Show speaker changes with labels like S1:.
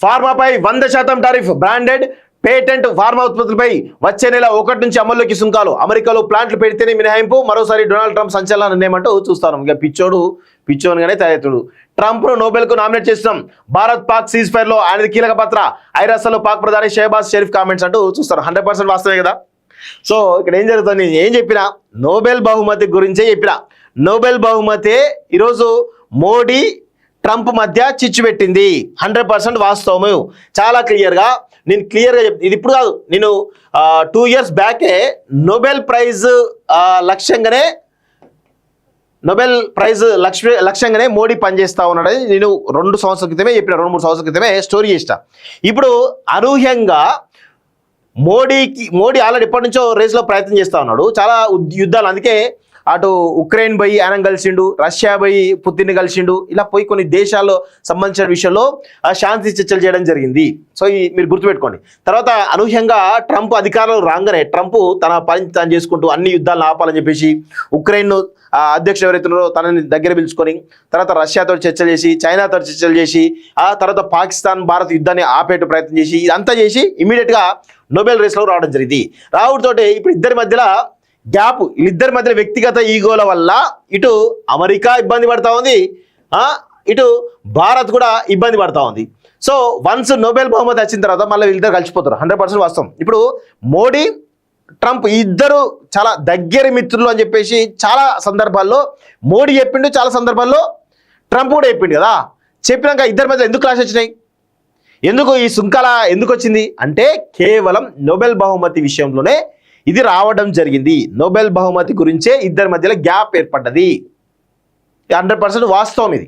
S1: ఫార్మాపై 100% tariff, branded patent pharma ఉత్పత్తులపై వచ్చే నెల 1 నుంచి అమల్లోకి సుంకాలు, అమెరికాలో ప్లాంట్లు పెడితేనే మినహాయింపు, మరోసారి డొనాల్డ్ ట్రంప్ సంచలన నిర్ణయం అంటూ చూస్తాను. ఇక పిచ్చోనుగానే తయారవుతాడు. ట్రంప్ ను నోబెల్ కు నామినేట్ చేస్తున్నాం, భారత్ పాక్ సీజ్ ఫైర్ లో ఆయనది కీలక పాత్ర, ఐరాసలో పాక్ ప్రధాని షెహబాజ్ షరీఫ్ కామెంట్స్ అంటూ చూస్తారు. 100% వాస్తవే కదా. సో ఇక్కడ ఏం జరుగుతుంది, ఏం చెప్పినా నోబెల్ బహుమతి గురించే చెప్పిన. నోబెల్ బహుమతి ఈరోజు మోడీ ట్రంప్ మధ్య చిచ్చు పెట్టింది. 100% వాస్తవము. చాలా క్లియర్గా నేను క్లియర్గా చెప్తాను. ఇది ఇప్పుడు కాదు, నేను 2 years బ్యాకే నోబెల్ ప్రైజ్ లక్ష్యంగానే మోడీ పనిచేస్తా ఉన్నాడని నేను 2 సంవత్సరాల క్రితమే చెప్పిన, 2-3 సంవత్సరాల క్రితమే స్టోరీ చేసిన. ఇప్పుడు అనూహ్యంగా మోడీ ఆల్రెడీ ఇప్పటి నుంచో రేస్లో ప్రయత్నం చేస్తూ ఉన్నాడు. చాలా యుద్ధాలు, అందుకే అటు ఉక్రెయిన్ పోయి ఆయన కలిసిండు, రష్యా పోయి పుతిన్ని కలిసిండు, ఇలా పోయి కొన్ని దేశాల్లో సంబంధించిన విషయంలో శాంతి చర్చలు చేయడం జరిగింది. సో మీరు గుర్తుపెట్టుకోండి. తర్వాత అనూహ్యంగా ట్రంప్ అధికారంలో రాగానే ట్రంప్ తన పని తాను చేసుకుంటూ అన్ని యుద్ధాలను ఆపాలని చెప్పేసి ఉక్రెయిన్ అధ్యక్షుడు ఎవరైతున్నారో తనని దగ్గర పిలుచుకొని, తర్వాత రష్యాతో చర్చలు చేసి, చైనాతో చర్చలు చేసి, ఆ తర్వాత పాకిస్తాన్ భారత్ యుద్ధాన్ని ఆపేట ప్రయత్నం చేసి, ఇదంతా చేసి ఇమీడియట్గా నోబెల్ రేస్లో రావడం జరిగింది. రావడంతో ఇప్పుడు ఇద్దరి మధ్యలో గ్యాప్, వీళ్ళిద్దరి మధ్య వ్యక్తిగత ఈగోల వల్ల ఇటు అమెరికా ఇబ్బంది పడతా ఉంది, ఇటు భారత్ కూడా ఇబ్బంది పడతా ఉంది. సో వన్స్ నోబెల్ బహుమతి వచ్చిన తర్వాత మళ్ళీ వీళ్ళిద్దరు కలిసిపోతారు. 100% వాస్తవం. ఇప్పుడు మోడీ ట్రంప్ ఇద్దరు చాలా దగ్గర మిత్రులు అని చెప్పేసి చాలా సందర్భాల్లో మోడీ చెప్పిండు, చాలా సందర్భాల్లో ట్రంప్ కూడా చెప్పిండు కదా. చెప్పినాక ఇద్దరి మధ్య ఎందుకు క్లాష్ వచ్చినాయి, ఎందుకు ఈ సుంకాల ఎందుకు వచ్చింది అంటే కేవలం నోబెల్ బహుమతి విషయంలోనే ఇది రావడం జరిగింది. నోబెల్ బహుమతి గురించే ఇద్దరి మధ్యలో గ్యాప్ ఏర్పడ్డది. 100% వాస్తవం ఇది.